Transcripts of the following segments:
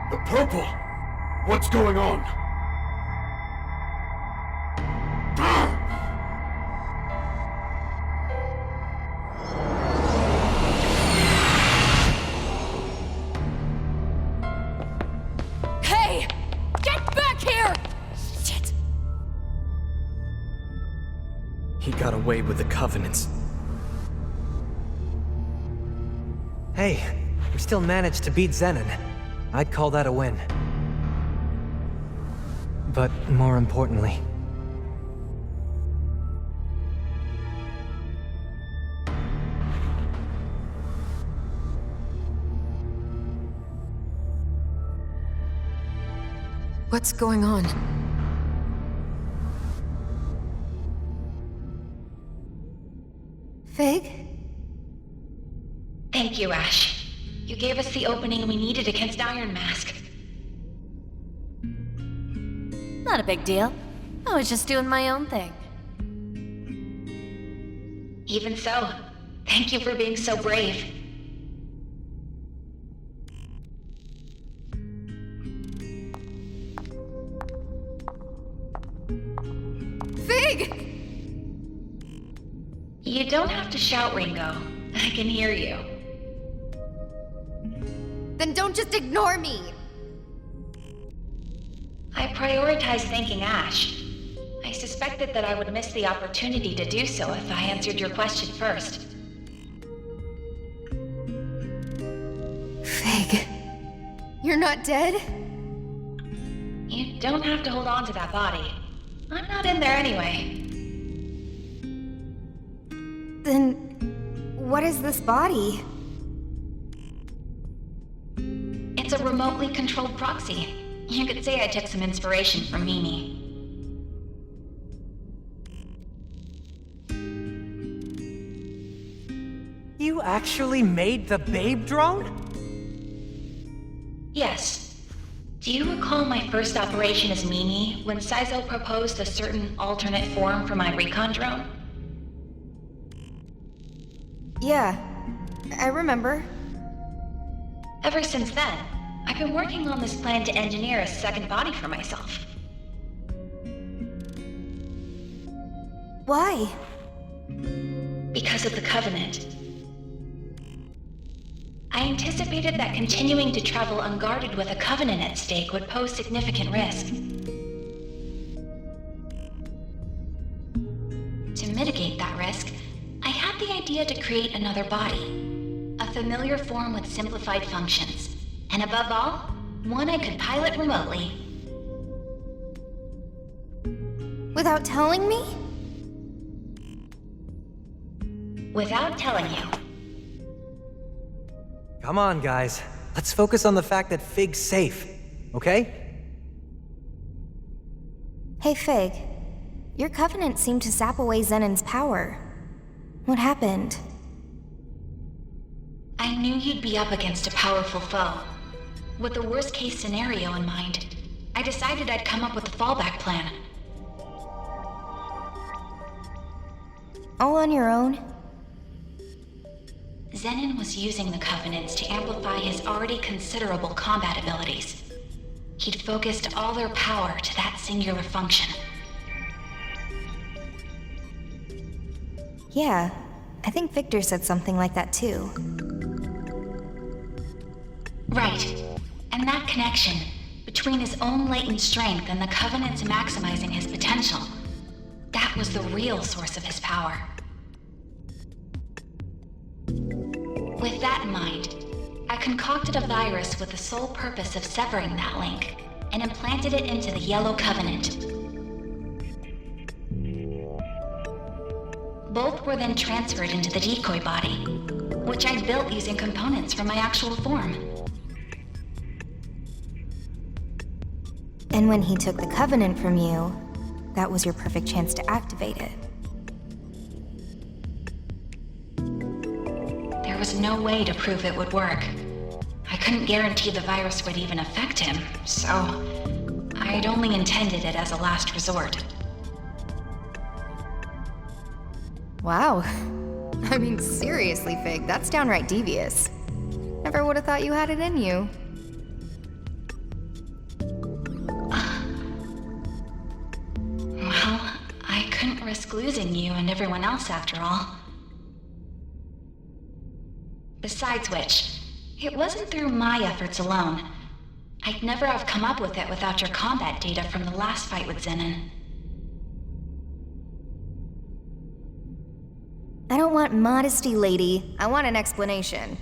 The purple! What's going on? Hey! Get back here! Shit! He got away with the Covenants. Hey, we still managed to beat Zenon. I'd call that a win. But more importantly... What's going on? Fig? Thank you, Ash. You gave us the opening we needed against Iron Mask. Not a big deal. I was just doing my own thing. Even so, thank you for being so brave. Fig! You don't have to shout, Ringo. I can hear you. Then don't just ignore me! I prioritize thanking Ash. I suspected that I would miss the opportunity to do so if I answered your question first. Fig. You're not dead? You don't have to hold on to that body. I'm not in there anyway. Then... what is this body? It's a remotely controlled proxy. You could say I took some inspiration from Mimi. You actually made the Babe drone? Yes. Do you recall my first operation as Mimi, when Saizo proposed a certain alternate form for my recon drone? Yeah, I remember. Ever since then, I've been working on this plan to engineer a second body for myself. Why? Because of the Covenant. I anticipated that continuing to travel unguarded with a Covenant at stake would pose significant risk. To mitigate that risk, I had the idea to create another body. A familiar form with simplified functions. And above all, one I could pilot remotely. Without telling me? Without telling you. Come on, guys. Let's focus on the fact that Fig's safe, okay? Hey, Fig. Your Covenant seemed to sap away Zenon's power. What happened? I knew you'd be up against a powerful foe. With the worst-case scenario in mind, I decided I'd come up with a fallback plan. All on your own? Zenon was using the Covenants to amplify his already considerable combat abilities. He'd focused all their power to that singular function. Yeah, I think Victor said something like that too. Right. And that connection, between his own latent strength and the Covenant's maximizing his potential, that was the real source of his power. With that in mind, I concocted a virus with the sole purpose of severing that link, and implanted it into the Yellow Covenant. Both were then transferred into the decoy body, which I built using components from my actual form. And when he took the Covenant from you, that was your perfect chance to activate it. There was no way to prove it would work. I couldn't guarantee the virus would even affect him, so I'd only intended it as a last resort. Wow. I mean, seriously, Fig, that's downright devious. Never would have thought you had it in you. risk losing you and everyone else after all. Besides which, it wasn't through my efforts alone. I'd never have come up with it without your combat data from the last fight with Zenon. I don't want modesty, lady. I want an explanation.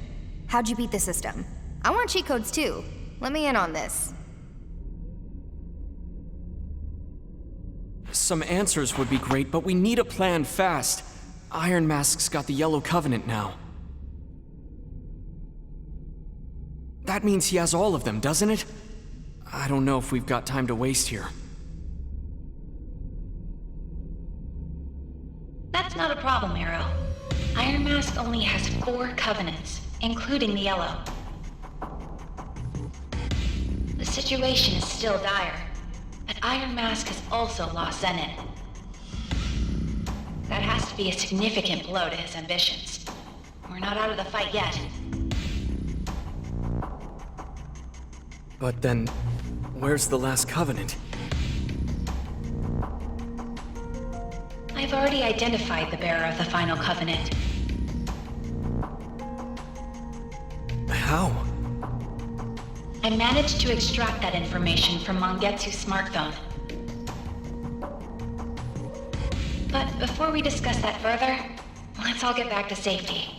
How'd you beat the system? I want cheat codes too. Let me in on this. Some answers would be great, but we need a plan fast. Iron Mask's got the Yellow Covenant now. That means he has all of them, doesn't it? I don't know if we've got time to waste here. That's not a problem, Arrow. Iron Mask only has 4 covenants, including the Yellow. The situation is still dire, but Iron Mask has also lost Zenon. That has to be a significant blow to his ambitions. We're not out of the fight yet. But then, where's the last Covenant? I've already identified the bearer of the final covenant. How? I managed to extract that information from Mangetsu's smartphone. But before we discuss that further, let's all get back to safety.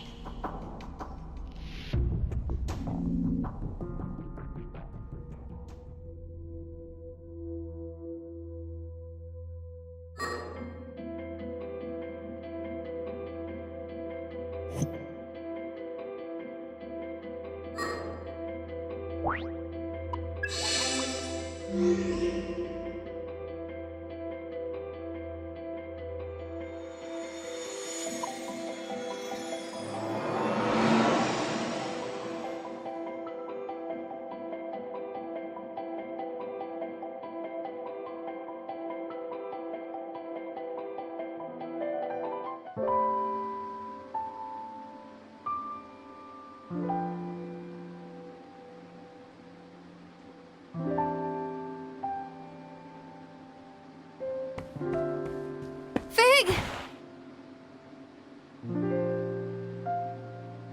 Fig!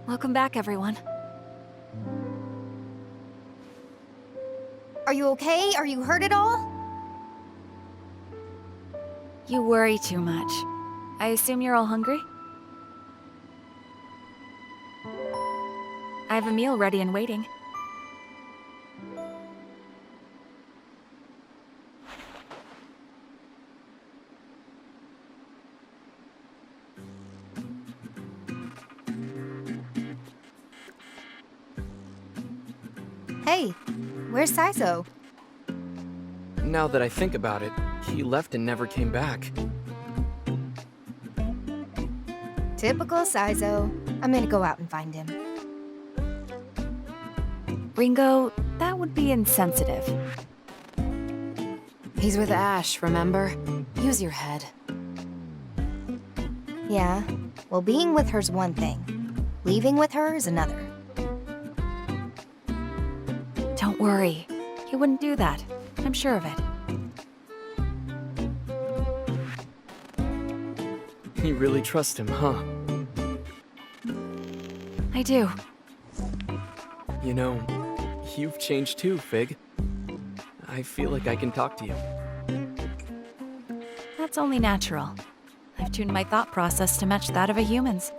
Welcome back, everyone. Are you okay? Are you hurt at all? You worry too much. I assume you're all hungry? I have a meal ready and waiting. Hey, where's Saizo? Now that I think about it, he left and never came back. Typical Saizo. I'm gonna go out and find him. Ringo, that would be insensitive. He's with Ash, remember? Use your head. Yeah, well, being with her's one thing. Leaving with her is another. Don't worry. He wouldn't do that. I'm sure of it. You really trust him, huh? I do. You know, you've changed too, Fig. I feel like I can talk to you. That's only natural. I've tuned my thought process to match that of a human's.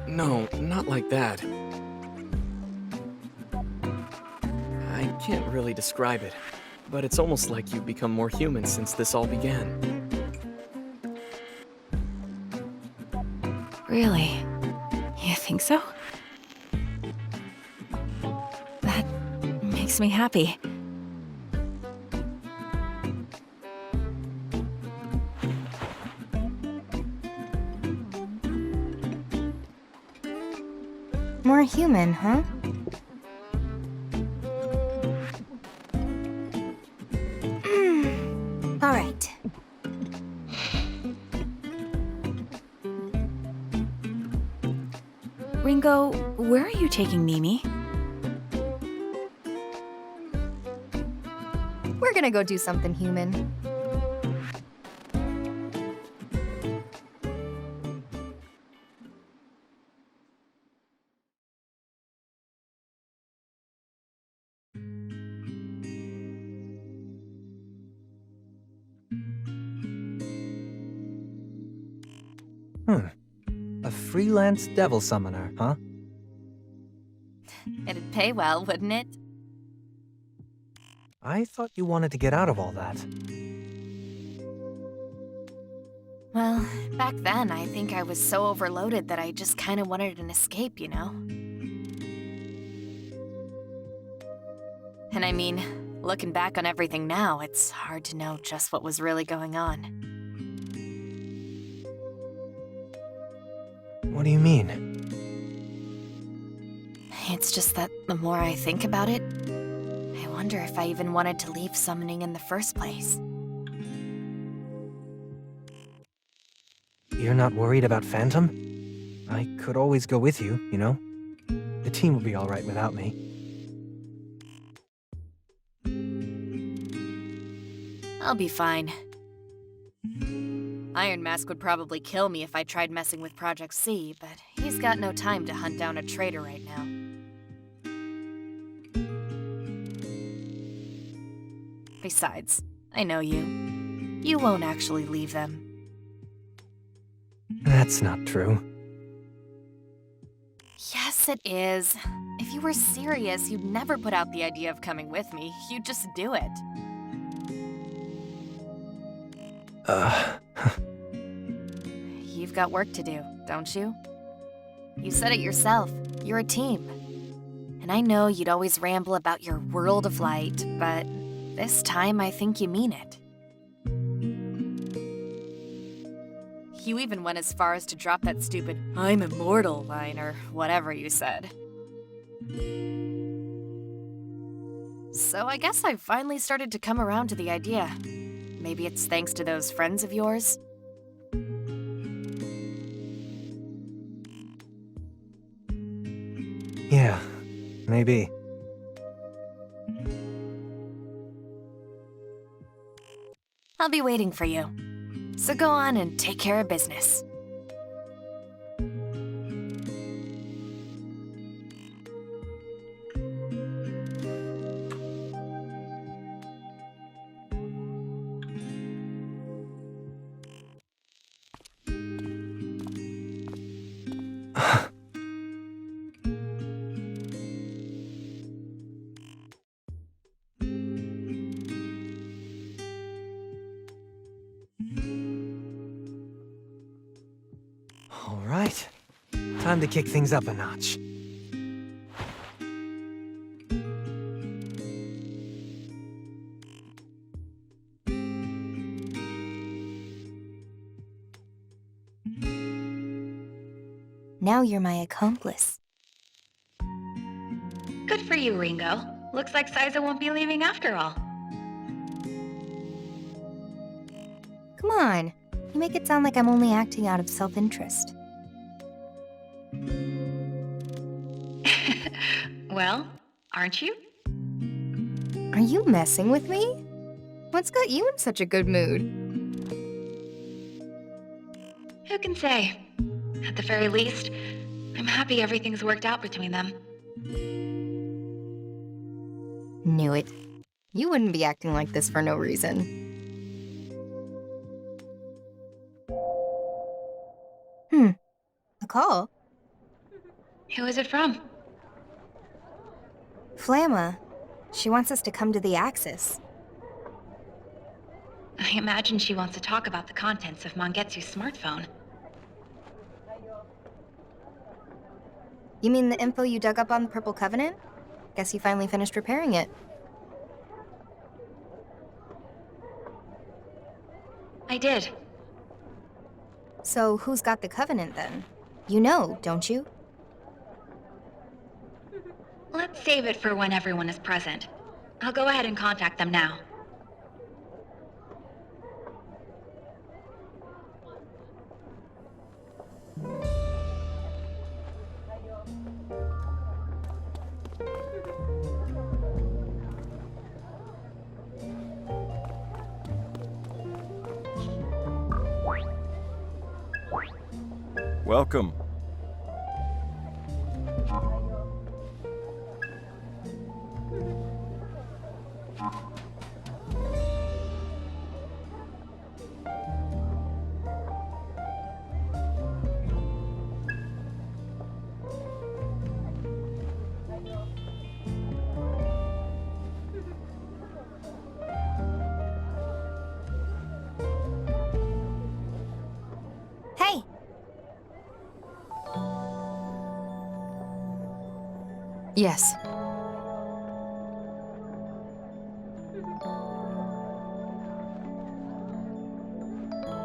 No, not like that. I can't really describe it, but it's almost like you've become more human since this all began. Really? You think so? That makes me happy. More human, huh? All right. Ringo, where are you taking Mimi? We're gonna go do something human. A freelance devil summoner, huh? It'd pay well, wouldn't it? I thought you wanted to get out of all that. Well, back then, I think I was so overloaded that I just kind of wanted an escape, you know? And I mean, looking back on everything now, it's hard to know just what was really going on. What do you mean? It's just that the more I think about it, I wonder if I even wanted to leave summoning in the first place. You're not worried about Phantom? I could always go with you, you know? The team will be alright without me. I'll be fine. Iron Mask would probably kill me if I tried messing with Project C, but he's got no time to hunt down a traitor right now. Besides, I know you. You won't actually leave them. That's not true. Yes, it is. If you were serious, you'd never put out the idea of coming with me. You'd just do it. You've got work to do, don't you? You said it yourself. You're a team. And I know you'd always ramble about your world of light, but this time I think you mean it. You even went as far as to drop that stupid "I'm immortal" line or whatever you said. So I guess I've finally started to come around to the idea. Maybe it's thanks to those friends of yours? Yeah, maybe. I'll be waiting for you. So go on and take care of business. All right. Time to kick things up a notch. Now you're my accomplice. Good for you, Ringo. Looks like Saizo won't be leaving after all. Come on. You make it sound like I'm only acting out of self-interest. Well, aren't you? Are you messing with me? What's got you in such a good mood? Who can say? At the very least, I'm happy everything's worked out between them. Knew it. You wouldn't be acting like this for no reason. A call? Who is it from? Flamma. She wants us to come to the Axis. I imagine she wants to talk about the contents of Mangetsu's smartphone. You mean the info you dug up on the Purple Covenant? Guess you finally finished repairing it. I did. So who's got the Covenant then? You know, don't you? Let's save it for when everyone is present. I'll go ahead and contact them now. Welcome. Yes.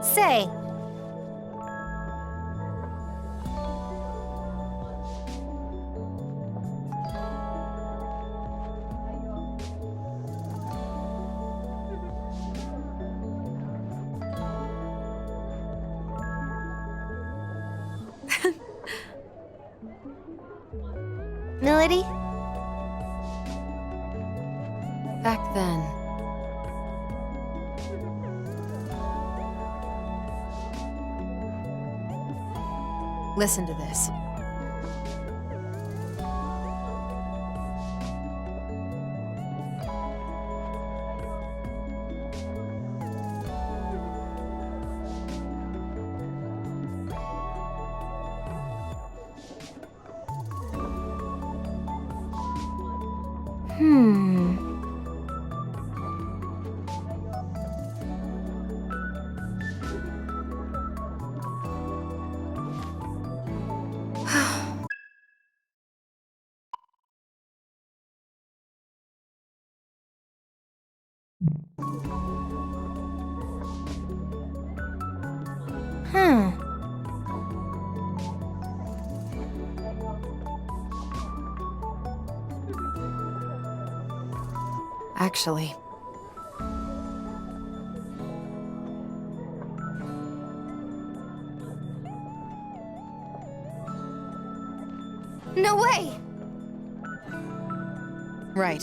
Say, Melody? Back then. Listen to this. Actually, No way! right.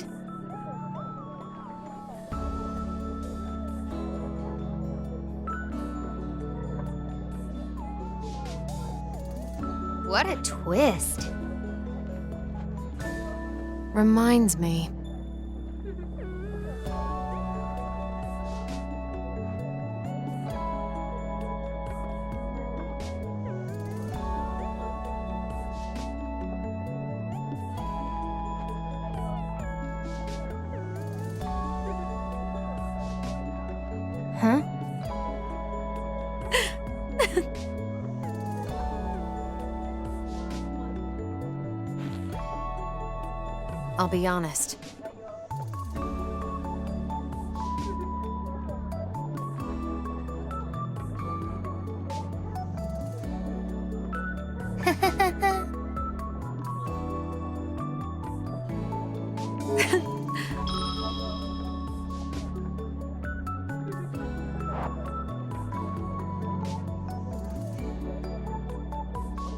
What a twist. Reminds me. Huh? I'll be honest.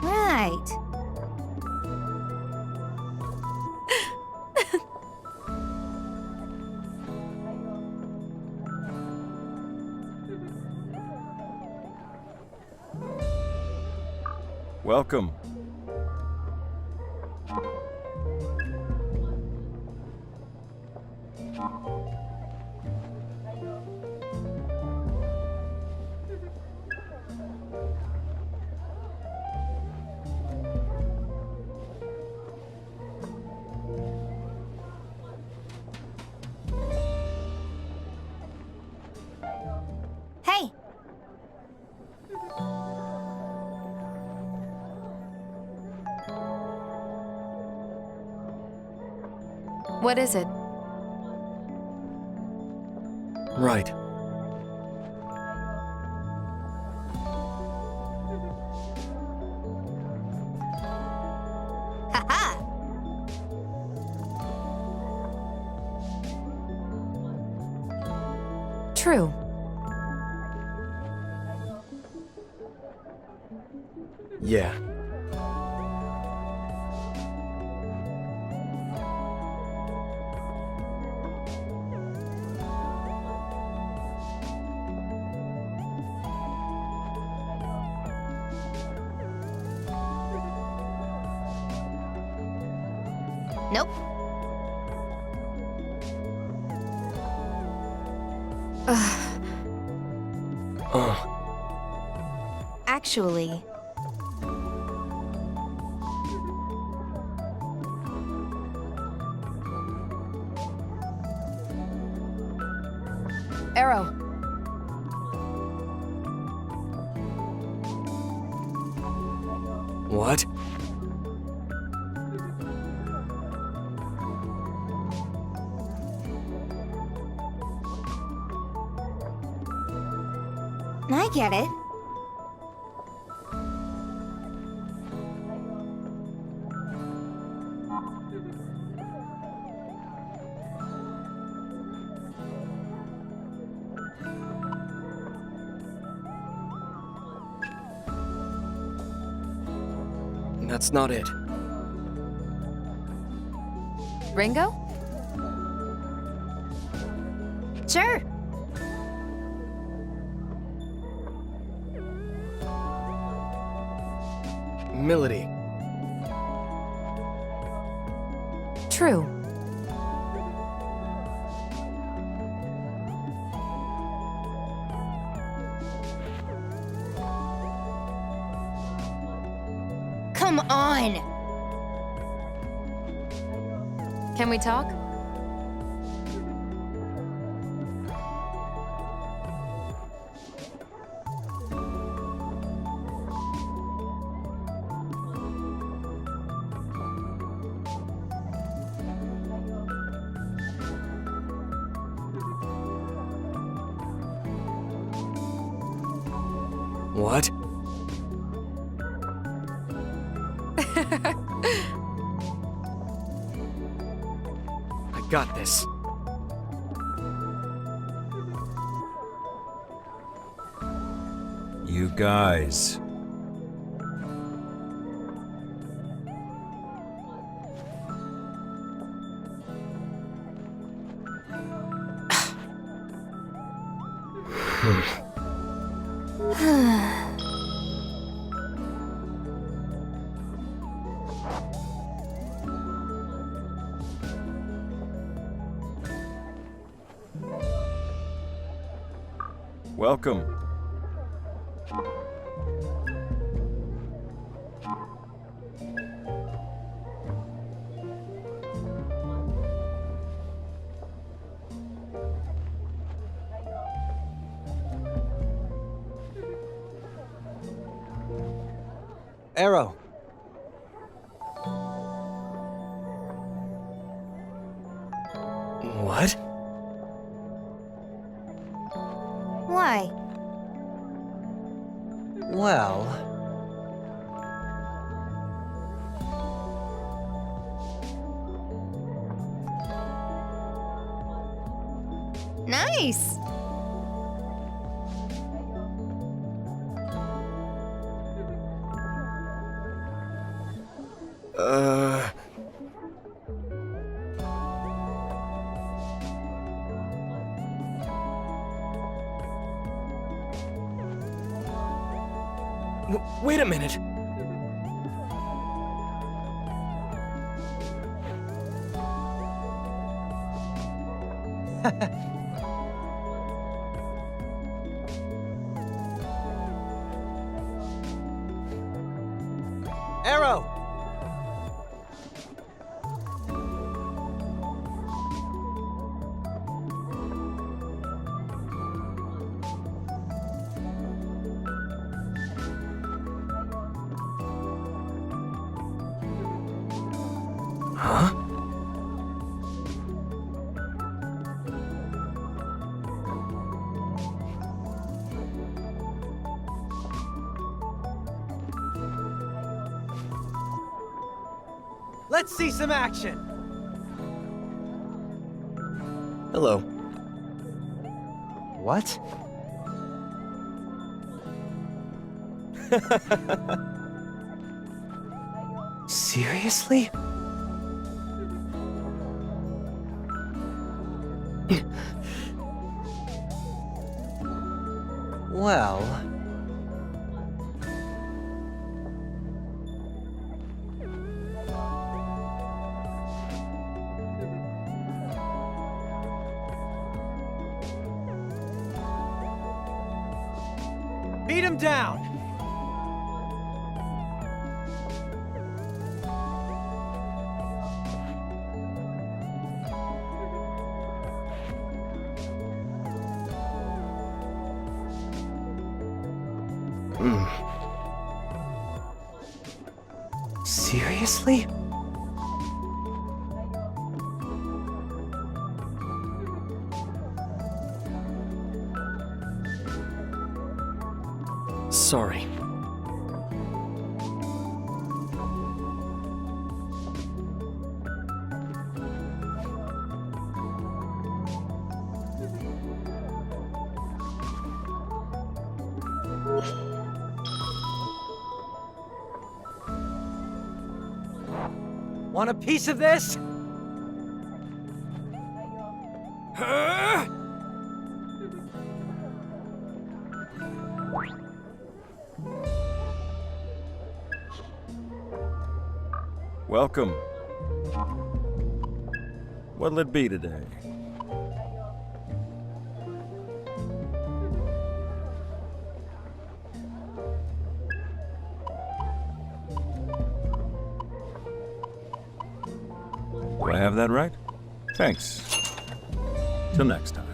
Right. Welcome. Hey! What is it? Right. Haha! True. Yeah. Nope. Actually, Arrow. What? get it. That's not it. Ringo? Sure. Milady. True. Come on. Can we talk? What? I got this. You guys. Welcome. Arrow. What? Why? Well... Nice. Wait a minute. Arrow! Huh? Let's see some action! Hello. What? Seriously? Well... beat him down! Seriously? Sorry. Want a piece of this? Welcome. What'll it be today? Do I have that right? Thanks. Till next time.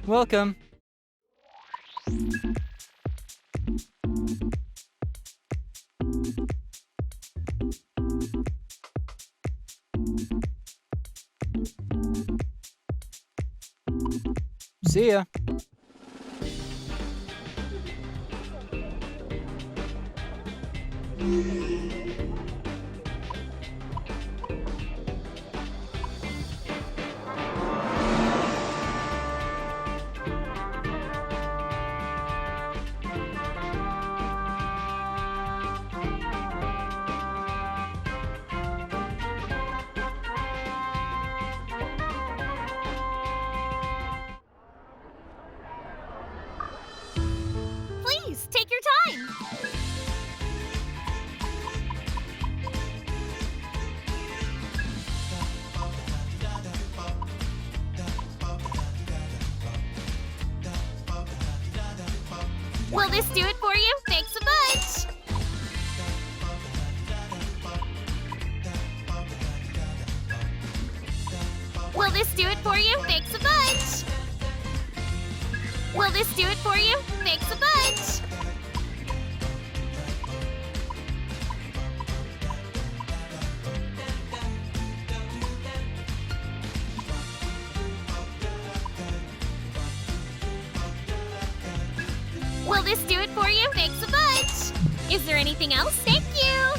Welcome. See ya. Please, take your time! Will this do it for you? Thanks a bunch! Will this do it for you? Thanks a bunch! Will this do it for you? Thanks a bunch! Will this do it for you? Thanks a bunch! Is there anything else? Thank you!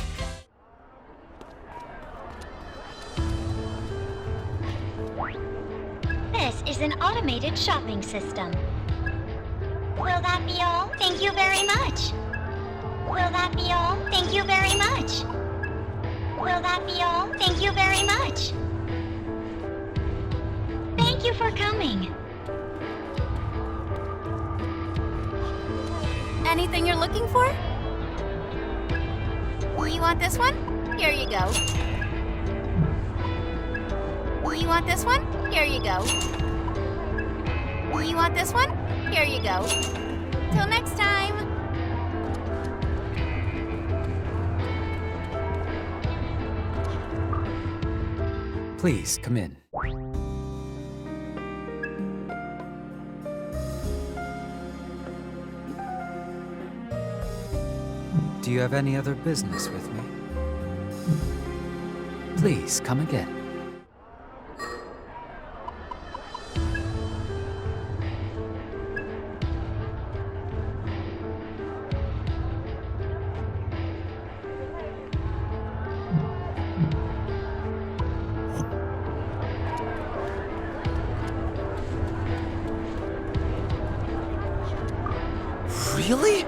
This is an automated shopping system. Will that be all? Thank you very much. Will that be all? Thank you very much. Will that be all? Thank you very much. Thank you for coming. Anything you're looking for? You want this one? Here you go. You want this one? Here you go. You want this one? Here you go. Till next time. Please, come in. Do you have any other business with me? Please, come again. Really?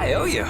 I owe you.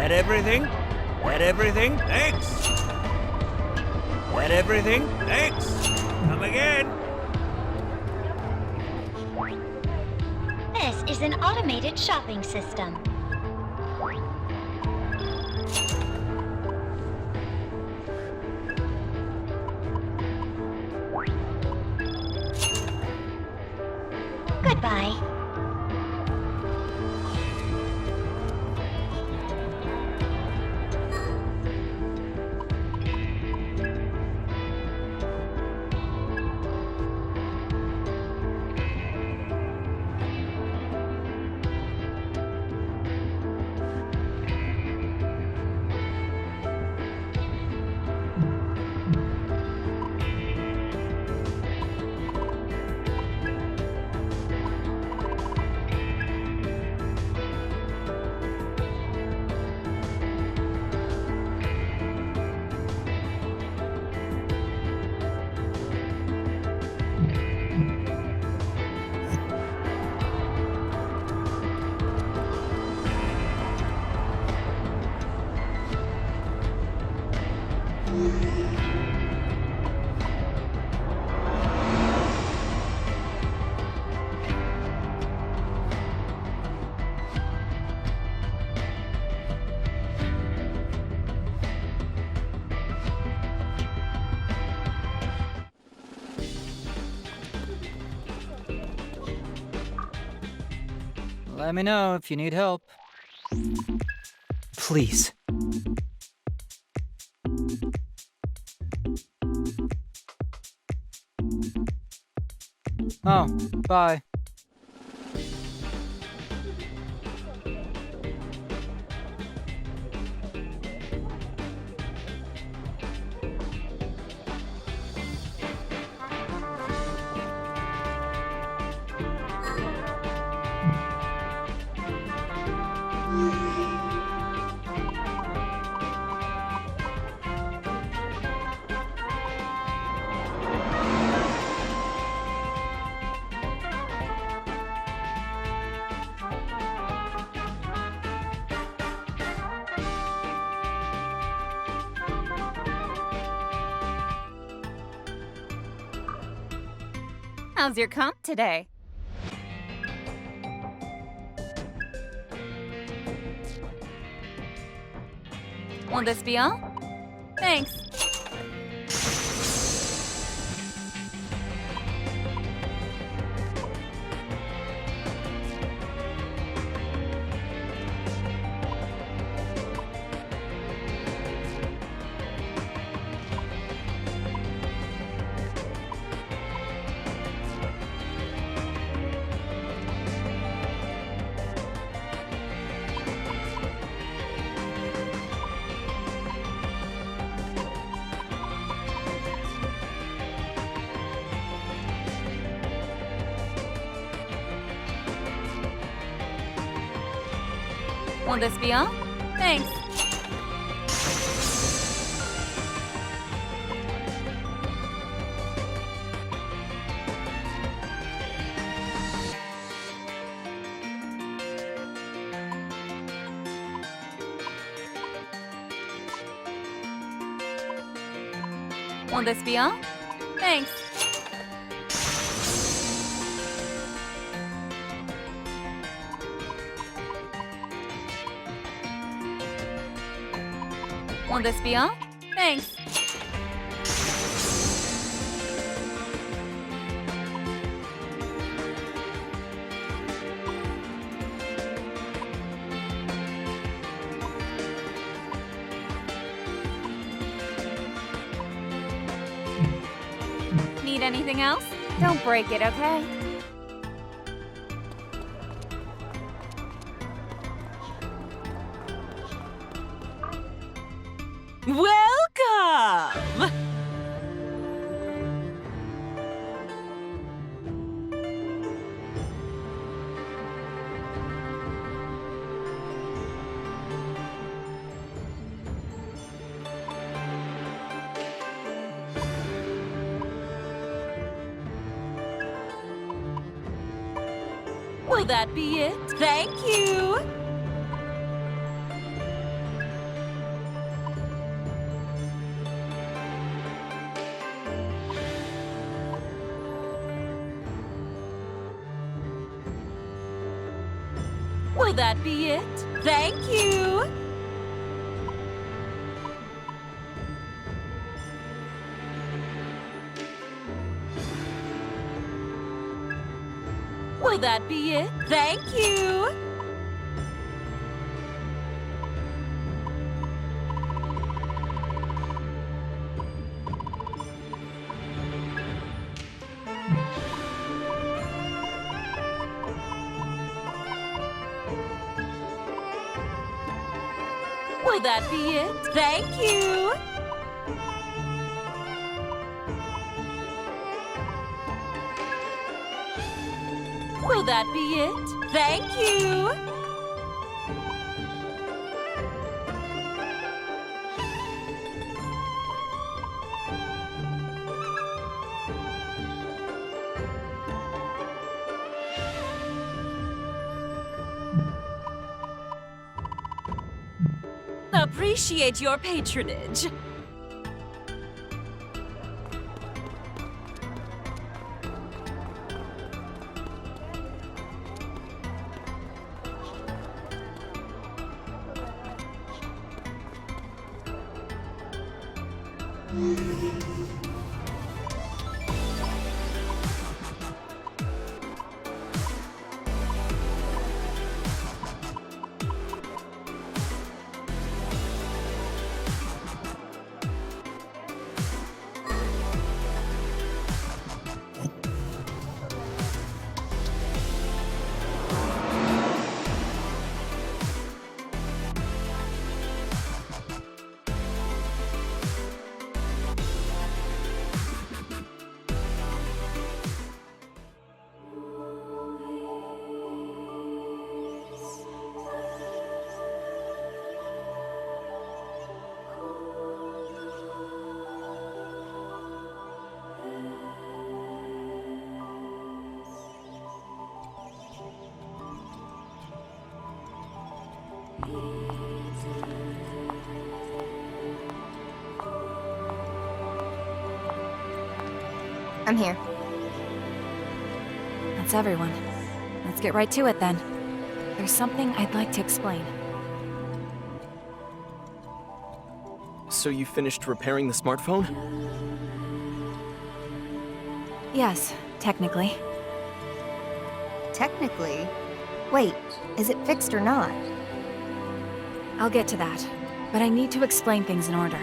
That everything? That everything? Thanks! That everything? Thanks! Come again! This is an automated shopping system. Goodbye. Let me know if you need help. Please. Oh, bye. How's your comp today? Will this be all? Thanks. Will this be all? Thanks. Will this be all? Thanks. Will this be all? Thanks. Need anything else? Don't break it, okay? Welcome! Will that be it? Thank you! Will that be it? Thank you! Will that be it? Thank you! Will that be it? Thank you! Will that be it? Thank you! Appreciate your patronage. I'm here. That's everyone. Let's get right to it then. There's something I'd like to explain. So you finished repairing the smartphone? Yes, technically. Technically? Wait, is it fixed or not? I'll get to that, but I need to explain things in order.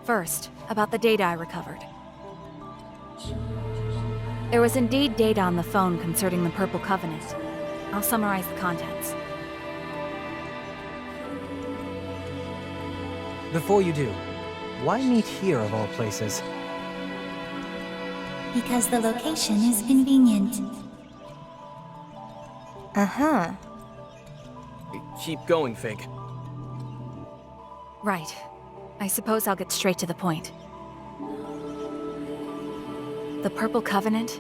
First, about the data I recovered. There was indeed data on the phone concerning the Purple Covenant. I'll summarize the contents. Before you do, why meet here of all places? Because the location is convenient. Uh-huh. Keep going, Fig. Right. I suppose I'll get straight to the point. The Purple Covenant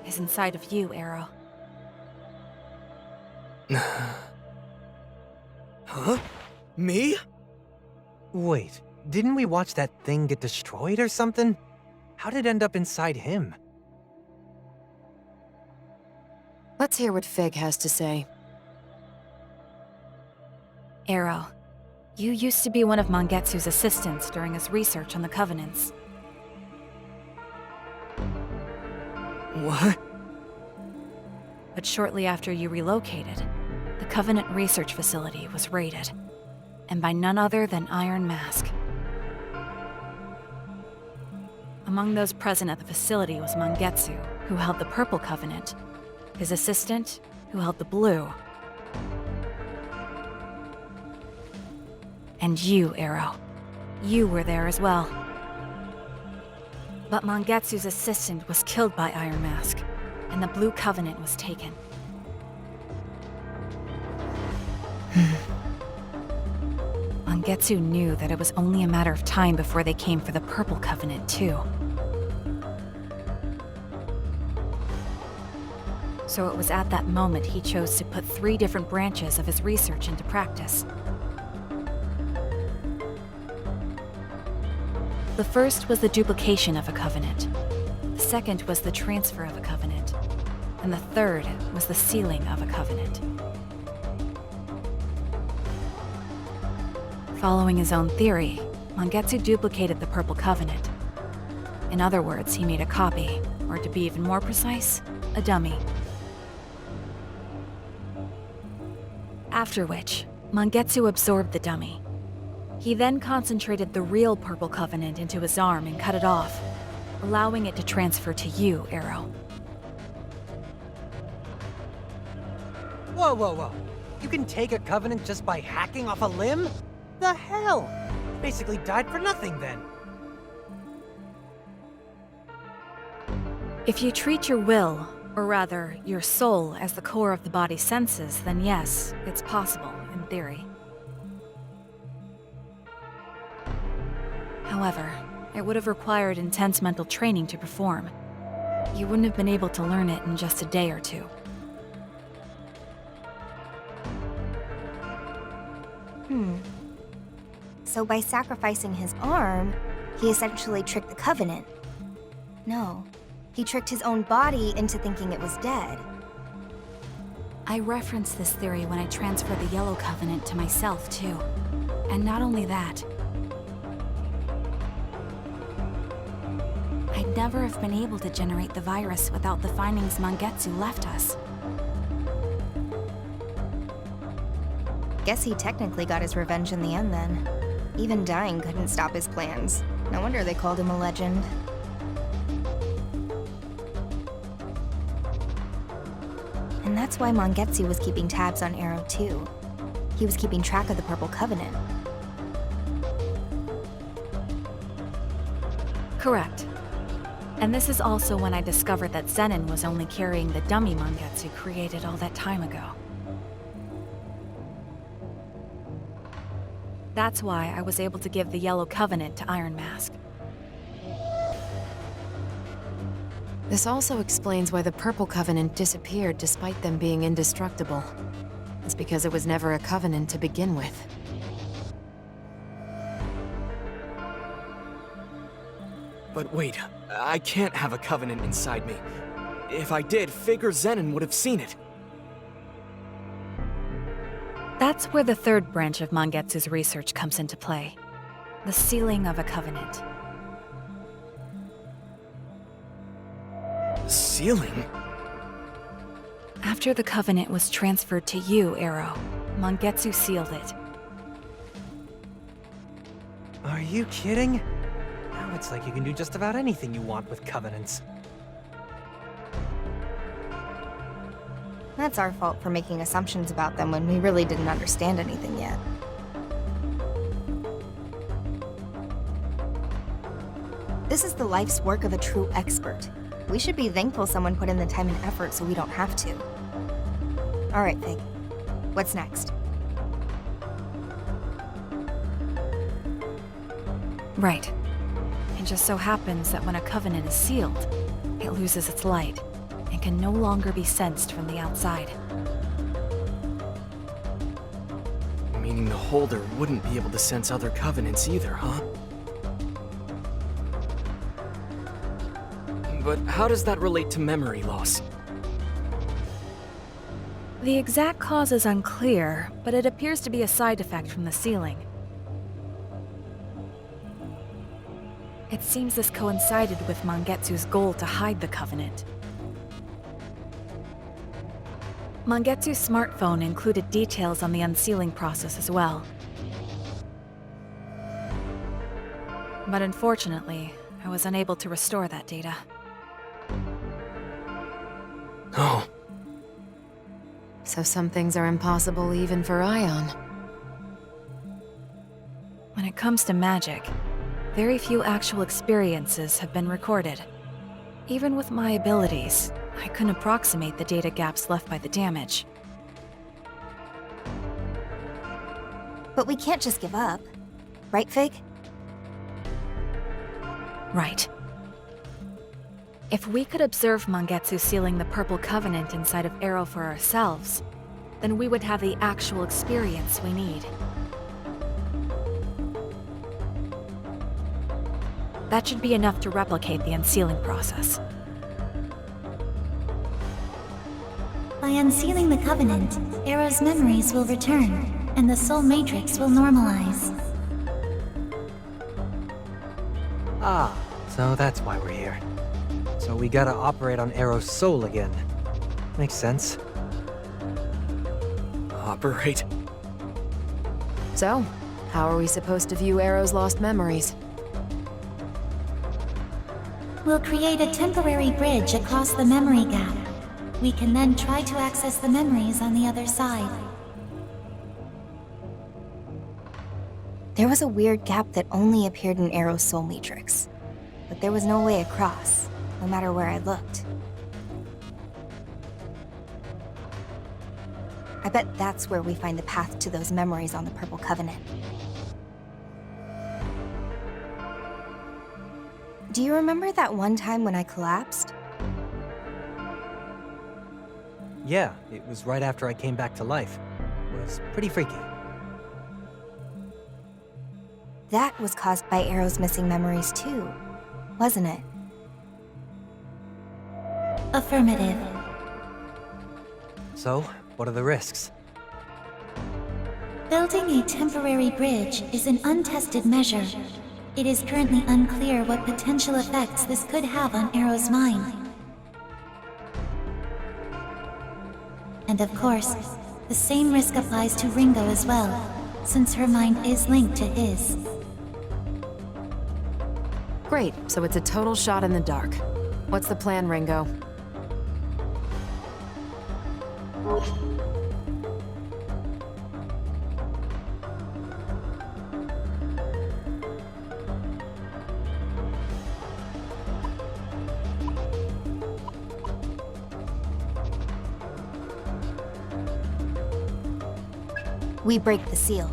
is inside of you, Arrow. Huh? Me? Wait, didn't we watch that thing get destroyed or something? How did it end up inside him? Let's hear what Fig has to say. Arrow, you used to be one of Mangetsu's assistants during his research on the Covenants. What? But shortly after you relocated, the Covenant research facility was raided. And by none other than Iron Mask. Among those present at the facility was Mangetsu, who held the Purple Covenant, his assistant, who held the Blue, and you, Arrow. You were there as well. But Mangetsu's assistant was killed by Iron Mask, and the Blue Covenant was taken. Mangetsu knew that it was only a matter of time before they came for the Purple Covenant, too. So it was at that moment he chose to put 3 different branches of his research into practice. The first was the duplication of a covenant. The second was the transfer of a covenant. and the third was the sealing of a covenant. Following his own theory, Mangetsu duplicated the Purple Covenant. In other words, he made a copy, or to be even more precise, a dummy. After which, Mangetsu absorbed the dummy. He then concentrated the real Purple Covenant into his arm and cut it off, allowing it to transfer to you, Arrow. Whoa, whoa, whoa. You can take a covenant just by hacking off a limb? The hell? Basically died for nothing then. If you treat your will, or rather, your soul, as the core of the body's senses, then yes, it's possible, in theory. However, it would have required intense mental training to perform. You wouldn't have been able to learn it in just a day or two. So by sacrificing his arm, he essentially tricked the Covenant. No, he tricked his own body into thinking it was dead. I referenced this theory when I transferred the Yellow Covenant to myself, too. And not only that, I'd never have been able to generate the virus without the findings Mangetsu left us. Guess he technically got his revenge in the end then. Even dying couldn't stop his plans. No wonder they called him a legend. And that's why Mangetsu was keeping tabs on Arrow too. He was keeping track of the Purple Covenant. Correct. And this is also when I discovered that Zenin was only carrying the dummy Mangetsu created all that time ago. That's why I was able to give the Yellow Covenant to Iron Mask. This also explains why the Purple Covenant disappeared despite them being indestructible. It's because it was never a covenant to begin with. But wait, I can't have a covenant inside me. If I did, Fig or Zenin would have seen it. That's where the third branch of Mangetsu's research comes into play. The sealing of a covenant. Sealing? After the covenant was transferred to you, Arrow, Mangetsu sealed it. Are you kidding? Now it's like you can do just about anything you want with covenants. That's our fault for making assumptions about them when we really didn't understand anything yet. This is the life's work of a true expert. We should be thankful someone put in the time and effort so we don't have to. All right, Fig. What's next? Right. It just so happens that when a covenant is sealed, it loses its light and can no longer be sensed from the outside. Meaning the holder wouldn't be able to sense other covenants either, huh? But how does that relate to memory loss? The exact cause is unclear, but it appears to be a side effect from the sealing. It seems this coincided with Mangetsu's goal to hide the covenant. Mangetsu's smartphone included details on the unsealing process as well. But unfortunately, I was unable to restore that data. Oh. So some things are impossible even for Ion. When it comes to magic, very few actual experiences have been recorded. Even with my abilities, I couldn't approximate the data gaps left by the damage. But we can't just give up. Right, Fig? Right. If we could observe Mangetsu sealing the Purple Covenant inside of Arrow for ourselves, then we would have the actual experience we need. That should be enough to replicate the unsealing process. unsealing the Covenant, Arrow's memories will return, and the Soul Matrix will normalize. Ah, so that's why we're here. So we gotta operate on Arrow's soul again. Makes sense. Operate? So, how are we supposed to view Arrow's lost memories? We'll create a temporary bridge across the memory gap. We can then try to access the memories on the other side. There was a weird gap that only appeared in Arrow's soul matrix. But there was no way across, no matter where I looked. I bet that's where we find the path to those memories on the Purple Covenant. Do you remember that one time when I collapsed? Yeah, it was right after I came back to life. It was pretty freaky. That was caused by Arrow's missing memories too, wasn't it? Affirmative. So, what are the risks? Building a temporary bridge is an untested measure. It is currently unclear what potential effects this could have on Arrow's mind. And of course, the same risk applies to Ringo as well, since her mind is linked to his. Great, so it's a total shot in the dark. What's the plan, Ringo? We break the seal.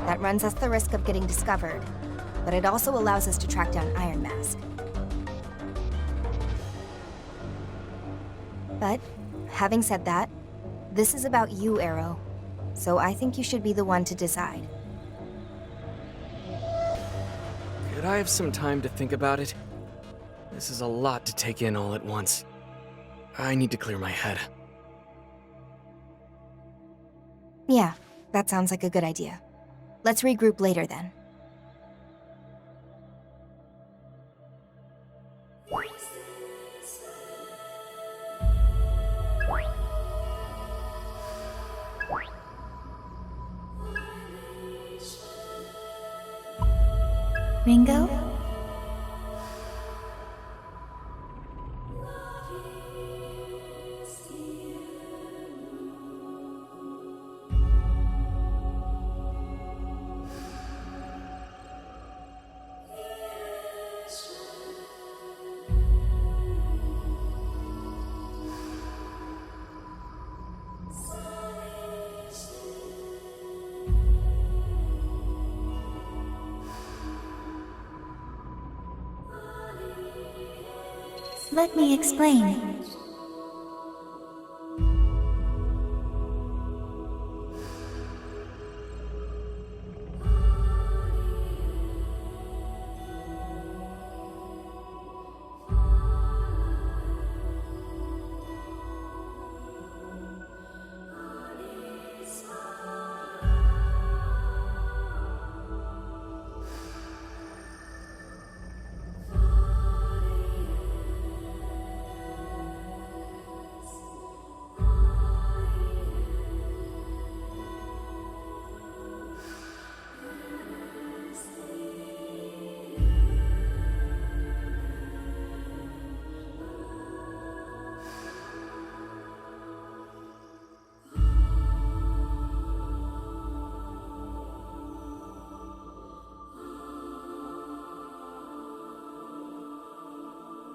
That runs us the risk of getting discovered, but it also allows us to track down Iron Mask. But, having said that, this is about you, Arrow. So I think you should be the one to decide. Could I have some time to think about it? This is a lot to take in all at once. I need to clear my head. Yeah, that sounds like a good idea. Let's regroup later then. Ringo? Let me explain.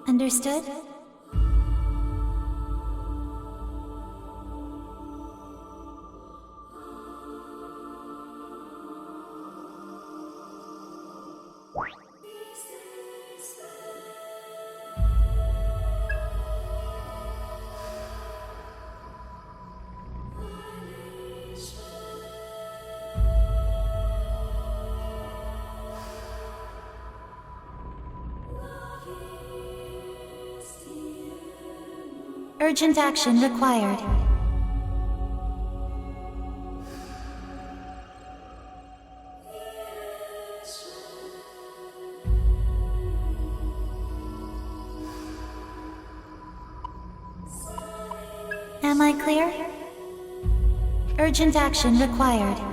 Understood? Urgent action required. Am I clear? Urgent action required.